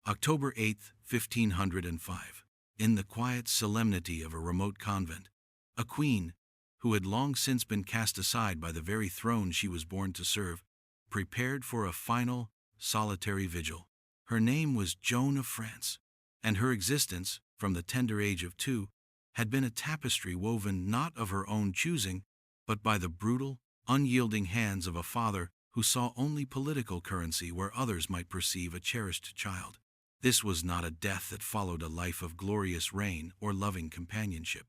October 8, 1505. In the quiet solemnity of a remote convent, a queen, who had long since been cast aside by the very throne she was born to serve, prepared for a final, solitary vigil. Her name was Joan of France, and her existence, from the tender age of 2, had been a tapestry woven not of her own choosing, but by the brutal, unyielding hands of a father who saw only political currency where others might perceive a cherished child. This was not a death that followed a life of glorious reign or loving companionship.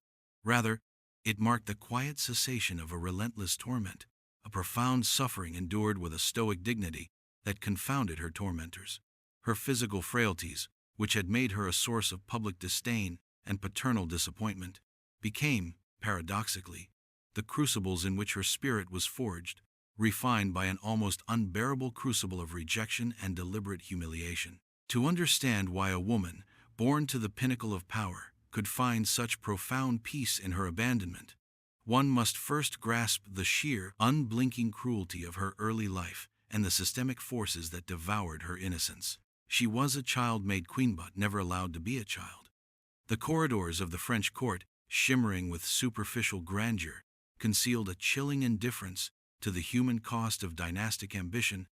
Rather, it marked the quiet cessation of a relentless torment, a profound suffering endured with a stoic dignity that confounded her tormentors. Her physical frailties, which had made her a source of public disdain and paternal disappointment, became, paradoxically, the crucibles in which her spirit was forged, refined by an almost unbearable crucible of rejection and deliberate humiliation. To understand why a woman, born to the pinnacle of power, could find such profound peace in her abandonment, one must first grasp the sheer, unblinking cruelty of her early life and the systemic forces that devoured her innocence. She was a child-made queen but never allowed to be a child. The corridors of the French court, shimmering with superficial grandeur, concealed a chilling indifference to the human cost of dynastic ambition,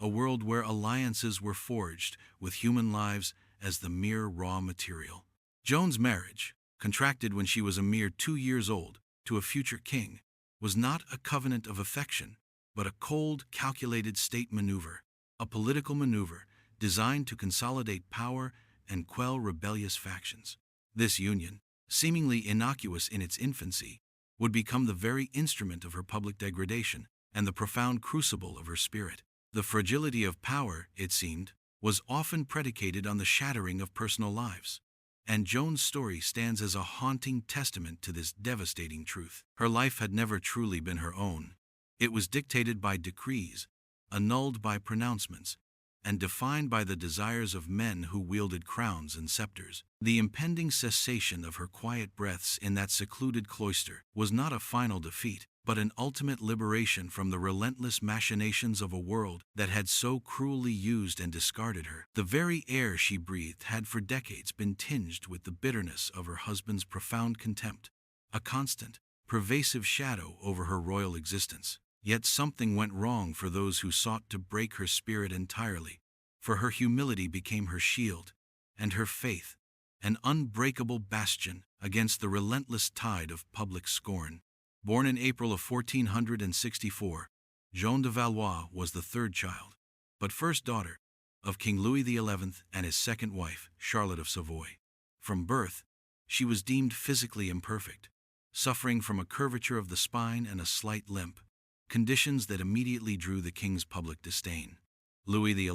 a world where alliances were forged with human lives as the mere raw material. Joan's marriage, contracted when she was a mere 2 years old, to a future king, was not a covenant of affection, but a cold, calculated state maneuver, a political maneuver designed to consolidate power and quell rebellious factions. This union, seemingly innocuous in its infancy, would become the very instrument of her public degradation and the profound crucible of her spirit. The fragility of power, it seemed, was often predicated on the shattering of personal lives, and Joan's story stands as a haunting testament to this devastating truth. Her life had never truly been her own. It was dictated by decrees, annulled by pronouncements, and defined by the desires of men who wielded crowns and scepters. The impending cessation of her quiet breaths in that secluded cloister was not a final defeat, but an ultimate liberation from the relentless machinations of a world that had so cruelly used and discarded her. The very air she breathed had for decades been tinged with the bitterness of her husband's profound contempt, a constant, pervasive shadow over her royal existence. Yet something went wrong for those who sought to break her spirit entirely, for her humility became her shield, and her faith, an unbreakable bastion against the relentless tide of public scorn. Born in April of 1464, Joan de Valois was the third child, but first daughter, of King Louis XI and his second wife, Charlotte of Savoy. From birth, she was deemed physically imperfect, suffering from a curvature of the spine and a slight limp, conditions that immediately drew the king's public disdain. Louis XI,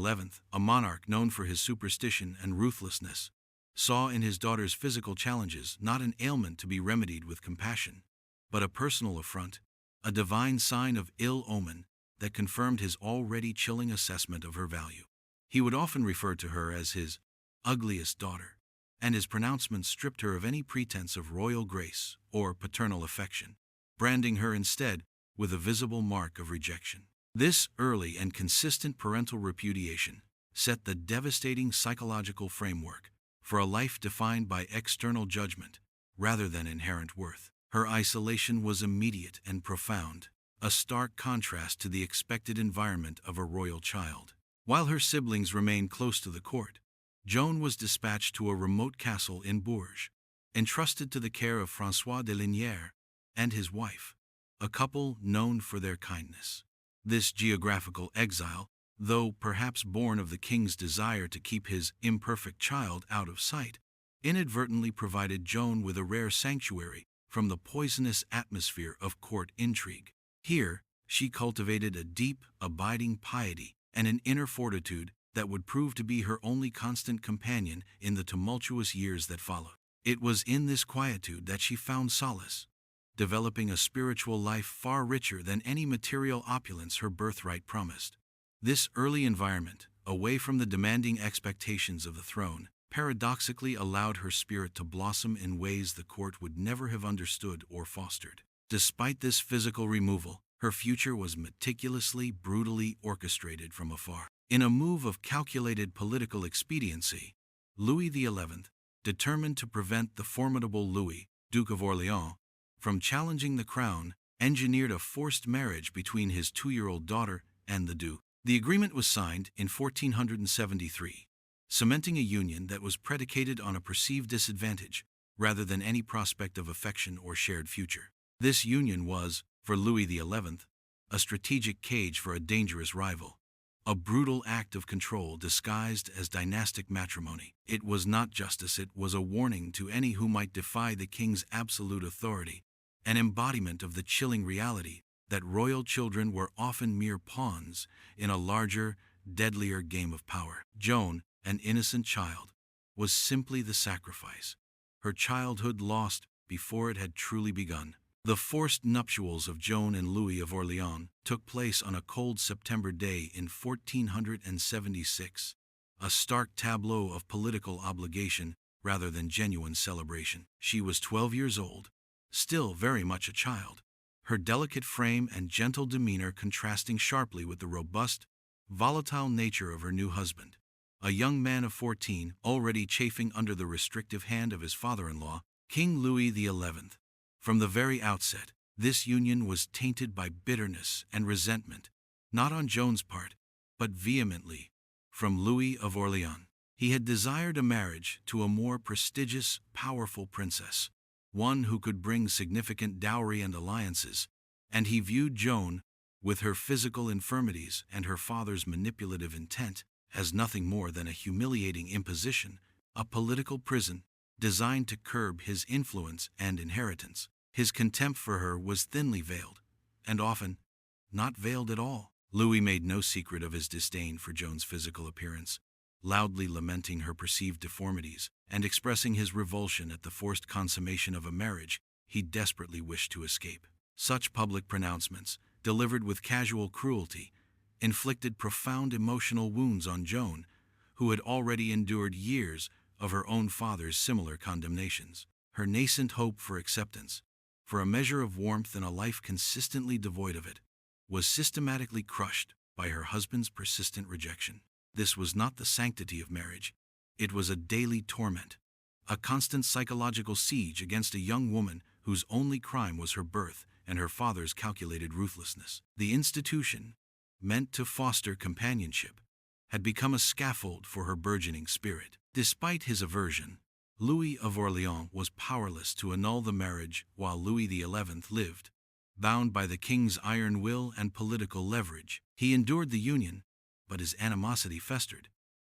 a monarch known for his superstition and ruthlessness, saw in his daughter's physical challenges not an ailment to be remedied with compassion, but a personal affront, a divine sign of ill omen that confirmed his already chilling assessment of her value. He would often refer to her as his ugliest daughter, and his pronouncements stripped her of any pretense of royal grace or paternal affection, branding her instead with a visible mark of rejection. This early and consistent parental repudiation set the devastating psychological framework for a life defined by external judgment rather than inherent worth. Her isolation was immediate and profound, a stark contrast to the expected environment of a royal child. While her siblings remained close to the court, Joan was dispatched to a remote castle in Bourges, entrusted to the care of François de Lignières and his wife, a couple known for their kindness. This geographical exile, though perhaps born of the king's desire to keep his imperfect child out of sight, inadvertently provided Joan with a rare sanctuary from the poisonous atmosphere of court intrigue. Here, she cultivated a deep, abiding piety and an inner fortitude that would prove to be her only constant companion in the tumultuous years that followed. It was in this quietude that she found solace, developing a spiritual life far richer than any material opulence her birthright promised. This early environment, away from the demanding expectations of the throne, paradoxically allowed her spirit to blossom in ways the court would never have understood or fostered. Despite this physical removal, her future was meticulously, brutally orchestrated from afar. In a move of calculated political expediency, Louis XI, determined to prevent the formidable Louis, Duke of Orleans, from challenging the crown, engineered a forced marriage between his 2-year-old daughter and the Duke. The agreement was signed in 1473, cementing a union that was predicated on a perceived disadvantage rather than any prospect of affection or shared future. This union was, for Louis XI, a strategic cage for a dangerous rival, a brutal act of control disguised as dynastic matrimony. It was not justice, it was a warning to any who might defy the king's absolute authority, an embodiment of the chilling reality that royal children were often mere pawns in a larger, deadlier game of power. Joan, an innocent child, was simply the sacrifice, her childhood lost before it had truly begun. The forced nuptials of Joan and Louis of Orleans took place on a cold September day in 1476, a stark tableau of political obligation rather than genuine celebration. She was 12 years old, still very much a child, her delicate frame and gentle demeanor contrasting sharply with the robust, volatile nature of her new husband. A young man of 14, already chafing under the restrictive hand of his father-in-law, King Louis XI. From the very outset, this union was tainted by bitterness and resentment, not on Joan's part, but vehemently, from Louis of Orleans. He had desired a marriage to a more prestigious, powerful princess, one who could bring significant dowry and alliances, and he viewed Joan, with her physical infirmities and her father's manipulative intent, as nothing more than a humiliating imposition, a political prison, designed to curb his influence and inheritance. His contempt for her was thinly veiled, and often not veiled at all. Louis made no secret of his disdain for Joan's physical appearance, loudly lamenting her perceived deformities and expressing his revulsion at the forced consummation of a marriage he desperately wished to escape. Such public pronouncements, delivered with casual cruelty, inflicted profound emotional wounds on Joan, who had already endured years of her own father's similar condemnations. Her nascent hope for acceptance, for a measure of warmth in a life consistently devoid of it, was systematically crushed by her husband's persistent rejection. This was not the sanctity of marriage. It was a daily torment, a constant psychological siege against a young woman whose only crime was her birth and her father's calculated ruthlessness. The institution, meant to foster companionship, had become a scaffold for her burgeoning spirit. Despite his aversion, Louis of Orleans was powerless to annul the marriage while Louis XI lived. Bound by the king's iron will and political leverage, he endured the union, but his animosity festered,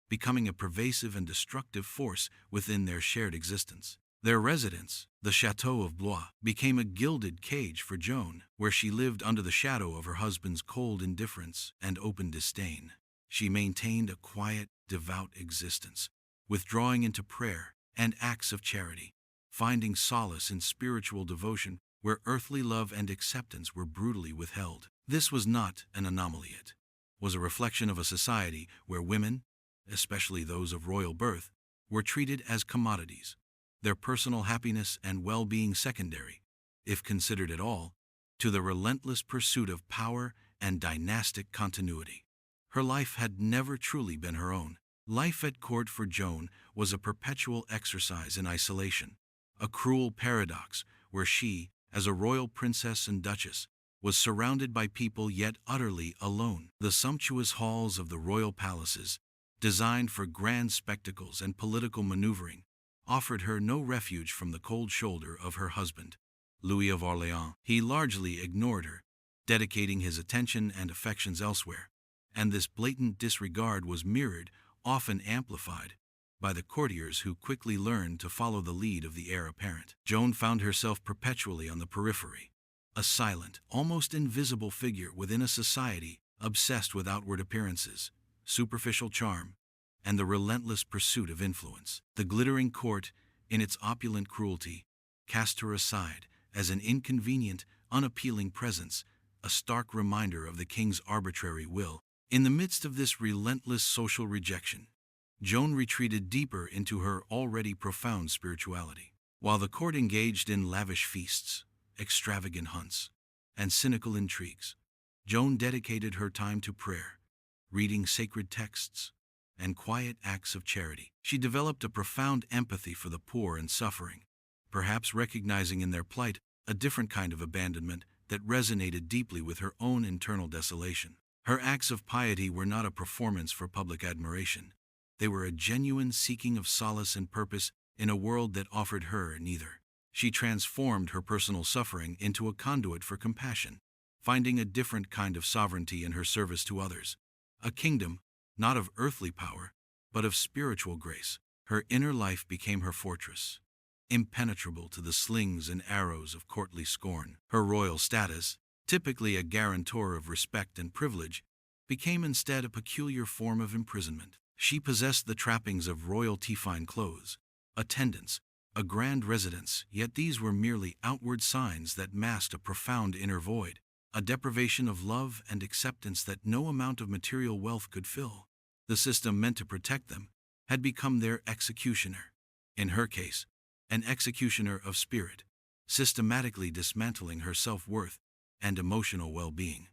becoming a pervasive and destructive force within their shared existence. Their residence, the Château of Blois, became a gilded cage for Joan, where she lived under the shadow of her husband's cold indifference and open disdain. She maintained a quiet, devout existence, withdrawing into prayer and acts of charity, finding solace in spiritual devotion where earthly love and acceptance were brutally withheld. This was not an anomaly, it was a reflection of a society where women, especially those of royal birth, were treated as commodities, their personal happiness and well-being secondary, if considered at all, to the relentless pursuit of power and dynastic continuity. Her life had never truly been her own. Life at court for Joan was a perpetual exercise in isolation, a cruel paradox where she, as a royal princess and duchess, was surrounded by people yet utterly alone. The sumptuous halls of the royal palaces, designed for grand spectacles and political maneuvering, offered her no refuge from the cold shoulder of her husband, Louis of Orleans. He largely ignored her, dedicating his attention and affections elsewhere, and this blatant disregard was mirrored, often amplified, by the courtiers who quickly learned to follow the lead of the heir apparent. Joan found herself perpetually on the periphery, a silent, almost invisible figure within a society obsessed with outward appearances, superficial charm, and the relentless pursuit of influence. The glittering court, in its opulent cruelty, cast her aside as an inconvenient, unappealing presence, a stark reminder of the king's arbitrary will. In the midst of this relentless social rejection, Joan retreated deeper into her already profound spirituality. While the court engaged in lavish feasts, extravagant hunts, and cynical intrigues, Joan dedicated her time to prayer, reading sacred texts, and quiet acts of charity. She developed a profound empathy for the poor and suffering, perhaps recognizing in their plight a different kind of abandonment that resonated deeply with her own internal desolation. Her acts of piety were not a performance for public admiration. They were a genuine seeking of solace and purpose in a world that offered her neither. She transformed her personal suffering into a conduit for compassion, finding a different kind of sovereignty in her service to others. A kingdom, not of earthly power, but of spiritual grace. Her inner life became her fortress, impenetrable to the slings and arrows of courtly scorn. Her royal status, typically a guarantor of respect and privilege, became instead a peculiar form of imprisonment. She possessed the trappings of royalty: fine clothes, attendants, a grand residence, yet these were merely outward signs that masked a profound inner void, a deprivation of love and acceptance that no amount of material wealth could fill. The system meant to protect them had become their executioner. In her case, an executioner of spirit, systematically dismantling her self-worth and emotional well-being.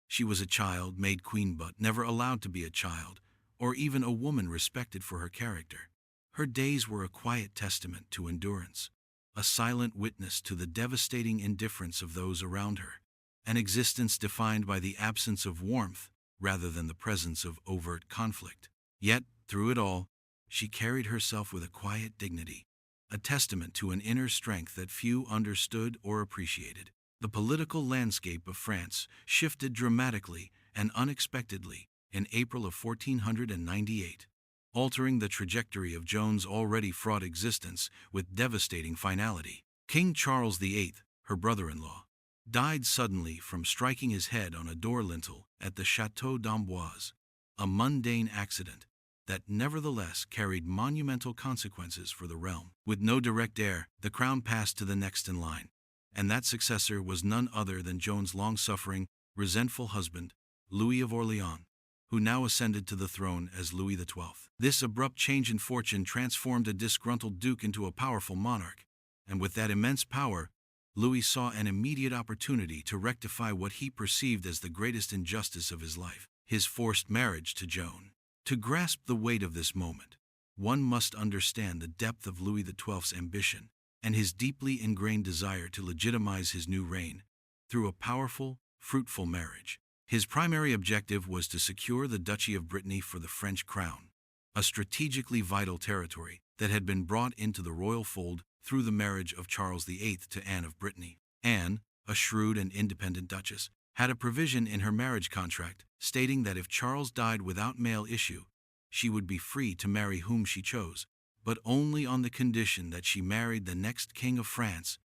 She was a child made queen but never allowed to be a child, or even a woman respected for her character. Her days were a quiet testament to endurance, a silent witness to the devastating indifference of those around her, an existence defined by the absence of warmth rather than the presence of overt conflict. Yet, through it all, she carried herself with a quiet dignity, a testament to an inner strength that few understood or appreciated. The political landscape of France shifted dramatically and unexpectedly in April of 1498, altering the trajectory of Joan's already fraught existence with devastating finality. King Charles VIII, her brother-in-law, died suddenly from striking his head on a door lintel at the Château d'Amboise, a mundane accident that nevertheless carried monumental consequences for the realm. With no direct heir, the crown passed to the next in line, and that successor was none other than Joan's long-suffering, resentful husband, Louis of Orleans, who now ascended to the throne as Louis XII. This abrupt change in fortune transformed a disgruntled duke into a powerful monarch, and with that immense power, Louis saw an immediate opportunity to rectify what he perceived as the greatest injustice of his life: his forced marriage to Joan. To grasp the weight of this moment, one must understand the depth of Louis XII's ambition and his deeply ingrained desire to legitimize his new reign through a powerful, fruitful marriage. His primary objective was to secure the Duchy of Brittany for the French crown, a strategically vital territory that had been brought into the royal fold through the marriage of Charles VIII to Anne of Brittany. Anne, a shrewd and independent duchess, had a provision in her marriage contract stating that if Charles died without male issue, she would be free to marry whom she chose, but only on the condition that she married the next king of France,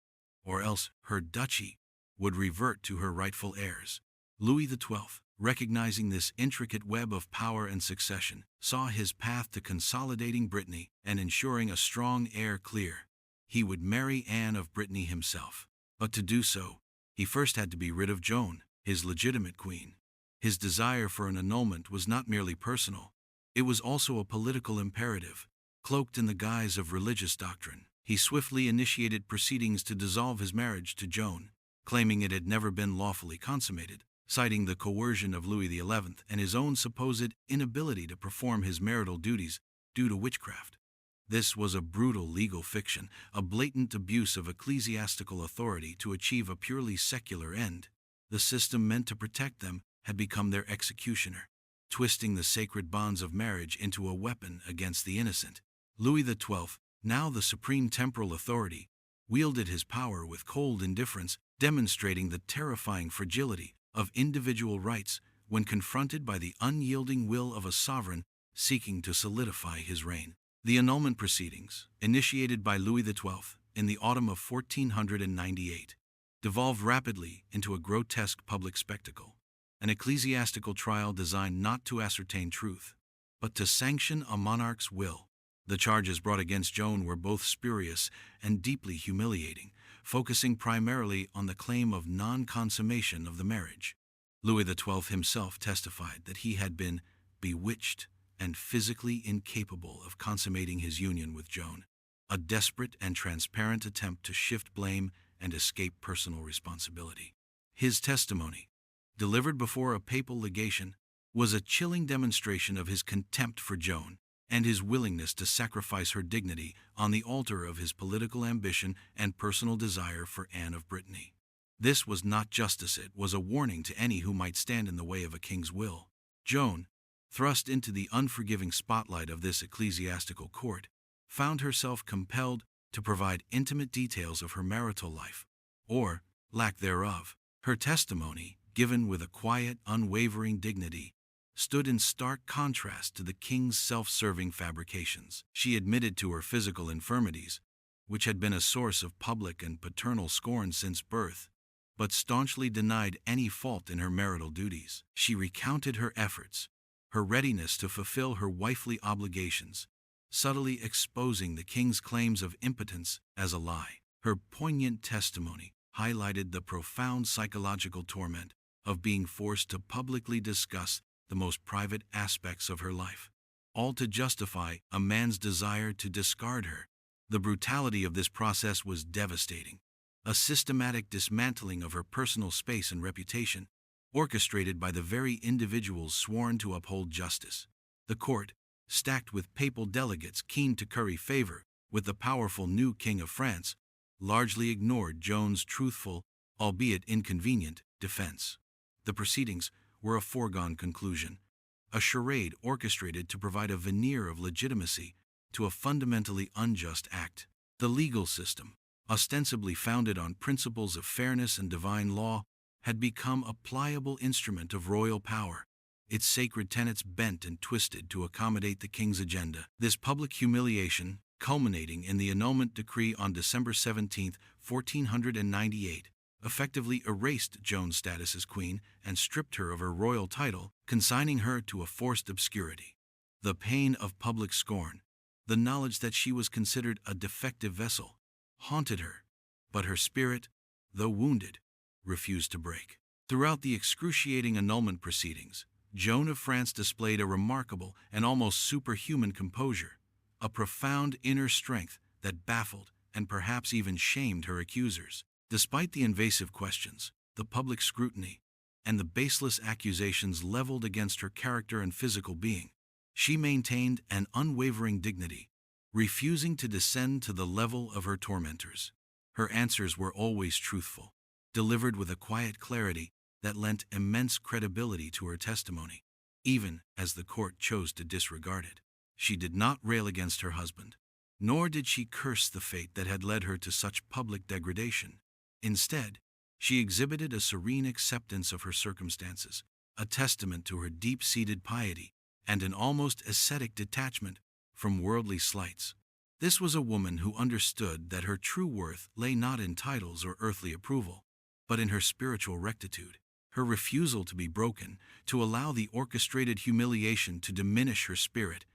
or else her duchy would revert to her rightful heirs. Louis XII, recognizing this intricate web of power and succession, saw his path to consolidating Brittany and ensuring a strong heir clear. He would marry Anne of Brittany himself. But to do so, he first had to be rid of Joan, his legitimate queen. His desire for an annulment was not merely personal, it was also a political imperative, cloaked in the guise of religious doctrine. He swiftly initiated proceedings to dissolve his marriage to Joan, claiming it had never been lawfully consummated, citing the coercion of Louis XI and his own supposed inability to perform his marital duties due to witchcraft. This was a brutal legal fiction, a blatant abuse of ecclesiastical authority to achieve a purely secular end. The system meant to protect them had become their executioner, twisting the sacred bonds of marriage into a weapon against the innocent. Louis XII, now the supreme temporal authority, wielded his power with cold indifference, demonstrating the terrifying fragility of individual rights when confronted by the unyielding will of a sovereign seeking to solidify his reign. The annulment proceedings, initiated by Louis XII in the autumn of 1498, devolved rapidly into a grotesque public spectacle, an ecclesiastical trial designed not to ascertain truth, but to sanction a monarch's will. The charges brought against Joan were both spurious and deeply humiliating, focusing primarily on the claim of non-consummation of the marriage. Louis XII himself testified that he had been bewitched and physically incapable of consummating his union with Joan, a desperate and transparent attempt to shift blame and escape personal responsibility. His testimony, delivered before a papal legation, was a chilling demonstration of his contempt for Joan and his willingness to sacrifice her dignity on the altar of his political ambition and personal desire for Anne of Brittany. This was not justice, it was a warning to any who might stand in the way of a king's will. Joan, thrust into the unforgiving spotlight of this ecclesiastical court, found herself compelled to provide intimate details of her marital life, or lack thereof. Her testimony, given with a quiet, unwavering dignity, stood in stark contrast to the king's self-serving fabrications. She admitted to her physical infirmities, which had been a source of public and paternal scorn since birth, but staunchly denied any fault in her marital duties. She recounted her efforts, her readiness to fulfill her wifely obligations, subtly exposing the king's claims of impotence as a lie. Her poignant testimony highlighted the profound psychological torment of being forced to publicly discuss the most private aspects of her life, all to justify a man's desire to discard her. The brutality of this process was devastating, a systematic dismantling of her personal space and reputation, orchestrated by the very individuals sworn to uphold justice. The court, stacked with papal delegates keen to curry favor with the powerful new King of France, largely ignored Joan's truthful, albeit inconvenient, defense. The proceedings were a foregone conclusion, a charade orchestrated to provide a veneer of legitimacy to a fundamentally unjust act. The legal system, ostensibly founded on principles of fairness and divine law, had become a pliable instrument of royal power, its sacred tenets bent and twisted to accommodate the king's agenda. This public humiliation, culminating in the annulment decree on December 17, 1498, effectively erased Joan's status as queen and stripped her of her royal title, consigning her to a forced obscurity. The pain of public scorn, the knowledge that she was considered a defective vessel, haunted her, but her spirit, though wounded, refused to break. Throughout the excruciating annulment proceedings, Joan of France displayed a remarkable and almost superhuman composure, a profound inner strength that baffled and perhaps even shamed her accusers. Despite the invasive questions, the public scrutiny, and the baseless accusations leveled against her character and physical being, she maintained an unwavering dignity, refusing to descend to the level of her tormentors. Her answers were always truthful, delivered with a quiet clarity that lent immense credibility to her testimony, even as the court chose to disregard it. She did not rail against her husband, nor did she curse the fate that had led her to such public degradation. Instead, she exhibited a serene acceptance of her circumstances, a testament to her deep-seated piety and an almost ascetic detachment from worldly slights. This was a woman who understood that her true worth lay not in titles or earthly approval, but in her spiritual rectitude. Her refusal to be broken, to allow the orchestrated humiliation to diminish her spirit,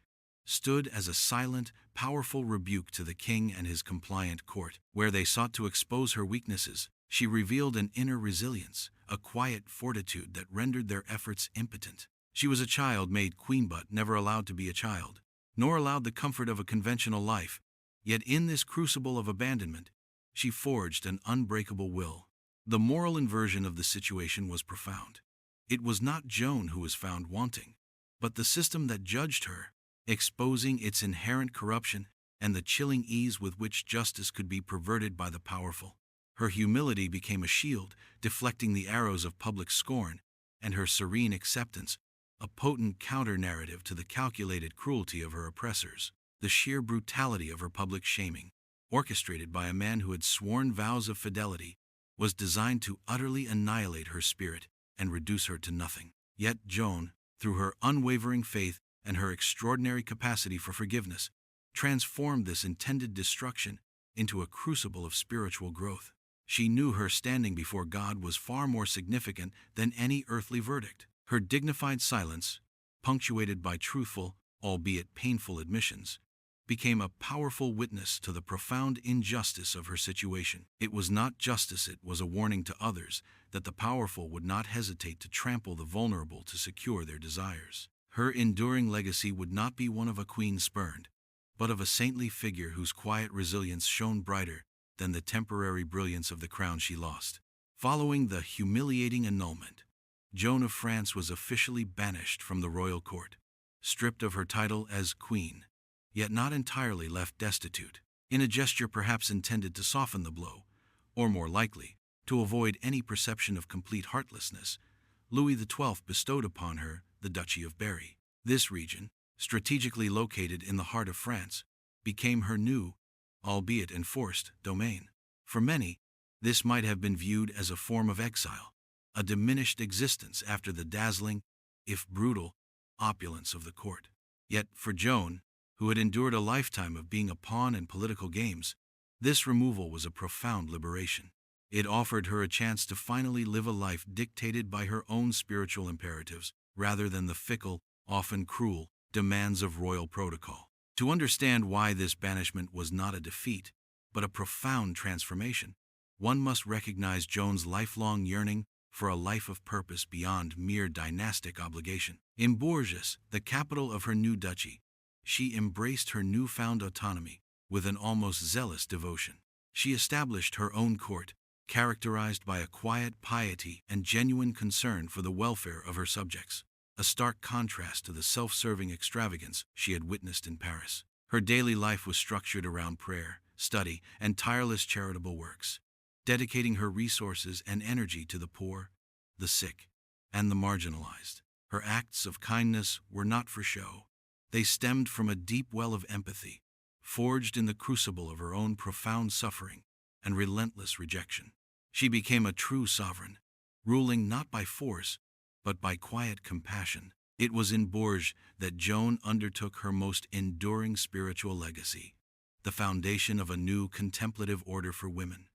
stood as a silent, powerful rebuke to the king and his compliant court. Where they sought to expose her weaknesses, she revealed an inner resilience, a quiet fortitude that rendered their efforts impotent. She was a child made queen but never allowed to be a child, nor allowed the comfort of a conventional life. Yet in this crucible of abandonment, she forged an unbreakable will. The moral inversion of the situation was profound. It was not Joan who was found wanting, but the system that judged her, exposing its inherent corruption and the chilling ease with which justice could be perverted by the powerful. Her humility became a shield, deflecting the arrows of public scorn, and her serene acceptance, a potent counter-narrative to the calculated cruelty of her oppressors. The sheer brutality of her public shaming, orchestrated by a man who had sworn vows of fidelity, was designed to utterly annihilate her spirit and reduce her to nothing. Yet Joan, through her unwavering faith and her extraordinary capacity for forgiveness, transformed this intended destruction into a crucible of spiritual growth. She knew her standing before God was far more significant than any earthly verdict. Her dignified silence, punctuated by truthful, albeit painful admissions, became a powerful witness to the profound injustice of her situation. It was not justice, it was a warning to others that the powerful would not hesitate to trample the vulnerable to secure their desires. Her enduring legacy would not be one of a queen spurned, but of a saintly figure whose quiet resilience shone brighter than the temporary brilliance of the crown she lost. Following the humiliating annulment, Joan of France was officially banished from the royal court, stripped of her title as queen, yet not entirely left destitute. In a gesture perhaps intended to soften the blow, or more likely, to avoid any perception of complete heartlessness, Louis XII bestowed upon her the Duchy of Berry. This region, strategically located in the heart of France, became her new, albeit enforced, domain. For many, this might have been viewed as a form of exile, a diminished existence after the dazzling, if brutal, opulence of the court. Yet for Joan, who had endured a lifetime of being a pawn in political games, this removal was a profound liberation. It offered her a chance to finally live a life dictated by her own spiritual imperatives, rather than the fickle, often cruel, demands of royal protocol. To understand why this banishment was not a defeat, but a profound transformation, one must recognize Joan's lifelong yearning for a life of purpose beyond mere dynastic obligation. In Bourges, the capital of her new duchy, she embraced her newfound autonomy with an almost zealous devotion. She established her own court, characterized by a quiet piety and genuine concern for the welfare of her subjects, a stark contrast to the self-serving extravagance she had witnessed in Paris. Her daily life was structured around prayer, study, and tireless charitable works, dedicating her resources and energy to the poor, the sick, and the marginalized. Her acts of kindness were not for show. They stemmed from a deep well of empathy, forged in the crucible of her own profound suffering and relentless rejection. She became a true sovereign, ruling not by force, but by quiet compassion. It was in Bourges that Joan undertook her most enduring spiritual legacy, the foundation of a new contemplative order for women,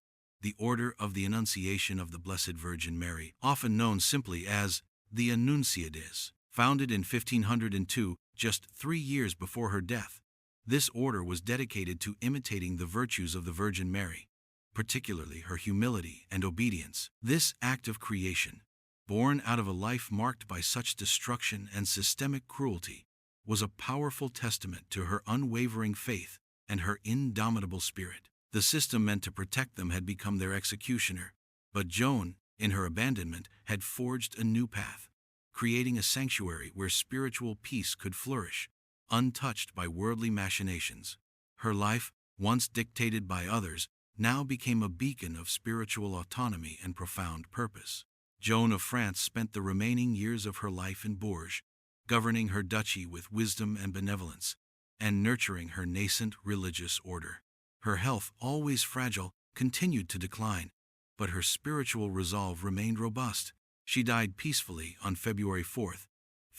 the Order of the Annunciation of the Blessed Virgin Mary, often known simply as the Annunciades. Founded in 1502, just 3 years before her death, this order was dedicated to imitating the virtues of the Virgin Mary, particularly her humility and obedience. This act of creation, born out of a life marked by such destruction and systemic cruelty, was a powerful testament to her unwavering faith and her indomitable spirit. The system meant to protect them had become their executioner, but Joan, in her abandonment, had forged a new path, creating a sanctuary where spiritual peace could flourish, untouched by worldly machinations. Her life, once dictated by others, now became a beacon of spiritual autonomy and profound purpose. Joan of France spent the remaining years of her life in Bourges, governing her duchy with wisdom and benevolence, and nurturing her nascent religious order. Her health, always fragile, continued to decline, but her spiritual resolve remained robust. She died peacefully on February 4,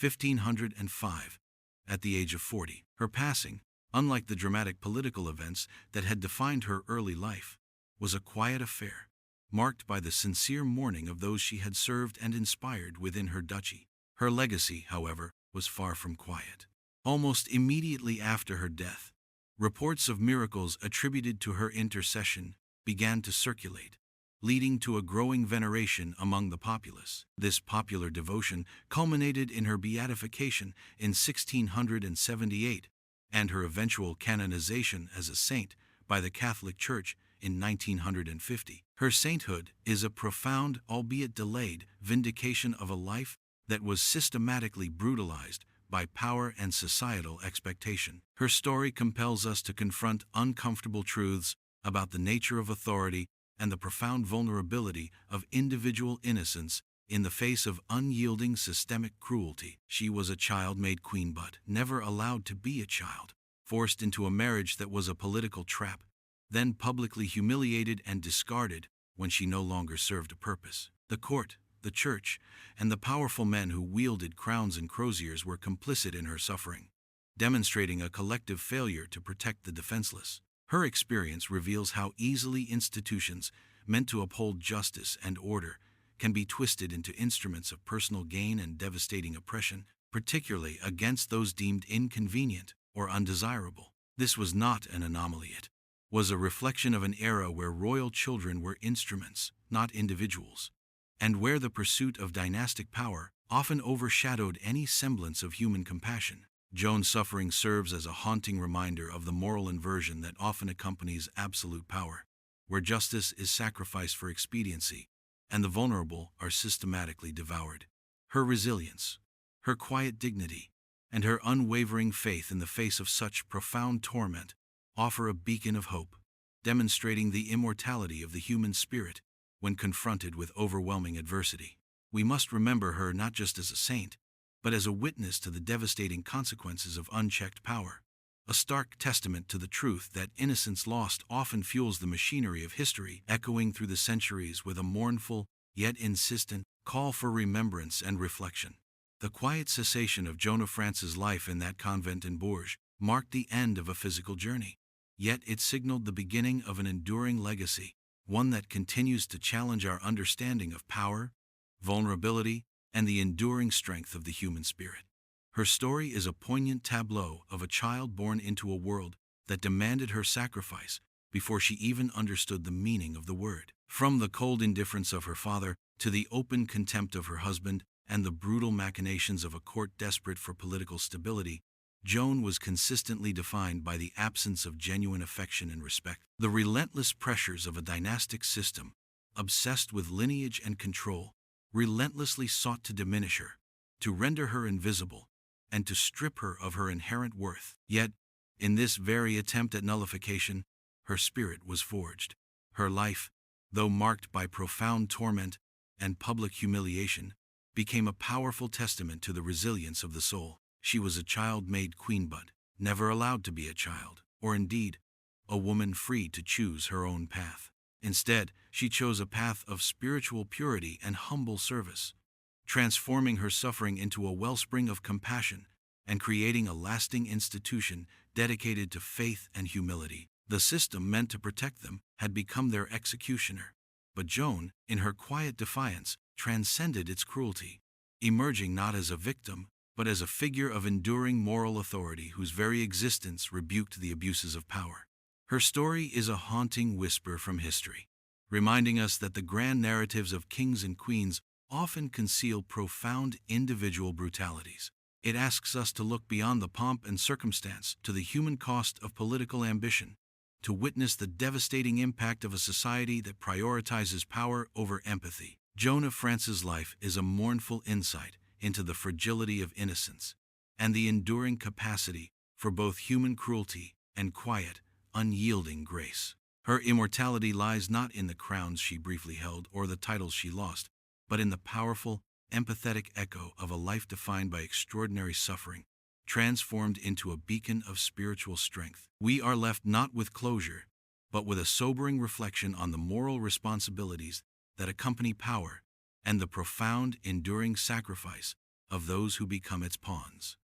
1505, at the age of 40. Her passing, unlike the dramatic political events that had defined her early life, was a quiet affair, marked by the sincere mourning of those she had served and inspired within her duchy. Her legacy, however, was far from quiet. Almost immediately after her death, reports of miracles attributed to her intercession began to circulate, leading to a growing veneration among the populace. This popular devotion culminated in her beatification in 1678 and her eventual canonization as a saint by the Catholic Church in 1950. Her sainthood is a profound, albeit delayed, vindication of a life that was systematically brutalized by power and societal expectation. Her story compels us to confront uncomfortable truths about the nature of authority and the profound vulnerability of individual innocence in the face of unyielding systemic cruelty. She was a child made queen but never allowed to be a child, forced into a marriage that was a political trap, then publicly humiliated and discarded when she no longer served a purpose. The court, the church, and the powerful men who wielded crowns and croziers were complicit in her suffering, demonstrating a collective failure to protect the defenseless. Her experience reveals how easily institutions meant to uphold justice and order can be twisted into instruments of personal gain and devastating oppression, particularly against those deemed inconvenient or undesirable. This was not an anomaly. It was a reflection of an era where royal children were instruments, not individuals, and where the pursuit of dynastic power often overshadowed any semblance of human compassion. Joan's suffering serves as a haunting reminder of the moral inversion that often accompanies absolute power, where justice is sacrificed for expediency, and the vulnerable are systematically devoured. Her resilience, her quiet dignity, and her unwavering faith in the face of such profound torment offer a beacon of hope, demonstrating the immortality of the human spirit when confronted with overwhelming adversity. We must remember her not just as a saint, but as a witness to the devastating consequences of unchecked power, a stark testament to the truth that innocence lost often fuels the machinery of history, echoing through the centuries with a mournful, yet insistent, call for remembrance and reflection. The quiet cessation of Joan of France's life in that convent in Bourges marked the end of a physical journey, yet it signaled the beginning of an enduring legacy, one that continues to challenge our understanding of power, vulnerability, and the enduring strength of the human spirit. Her story is a poignant tableau of a child born into a world that demanded her sacrifice before she even understood the meaning of the word. From the cold indifference of her father to the open contempt of her husband and the brutal machinations of a court desperate for political stability, Joan was consistently defined by the absence of genuine affection and respect. The relentless pressures of a dynastic system, obsessed with lineage and control, relentlessly sought to diminish her, to render her invisible, and to strip her of her inherent worth. Yet, in this very attempt at nullification, her spirit was forged. Her life, though marked by profound torment and public humiliation, became a powerful testament to the resilience of the soul. She was a child made queen but never allowed to be a child, or indeed, a woman free to choose her own path. Instead, she chose a path of spiritual purity and humble service, transforming her suffering into a wellspring of compassion and creating a lasting institution dedicated to faith and humility. The system meant to protect them had become their executioner, but Joan, in her quiet defiance, transcended its cruelty, emerging not as a victim, but as a figure of enduring moral authority whose very existence rebuked the abuses of power. Her story is a haunting whisper from history, reminding us that the grand narratives of kings and queens often conceal profound individual brutalities. It asks us to look beyond the pomp and circumstance to the human cost of political ambition, to witness the devastating impact of a society that prioritizes power over empathy. Joan of France's life is a mournful insight into the fragility of innocence and the enduring capacity for both human cruelty and quiet, unyielding grace. Her immortality lies not in the crowns she briefly held or the titles she lost, but in the powerful, empathetic echo of a life defined by extraordinary suffering, transformed into a beacon of spiritual strength. We are left not with closure, but with a sobering reflection on the moral responsibilities that accompany power and the profound, enduring sacrifice of those who become its pawns.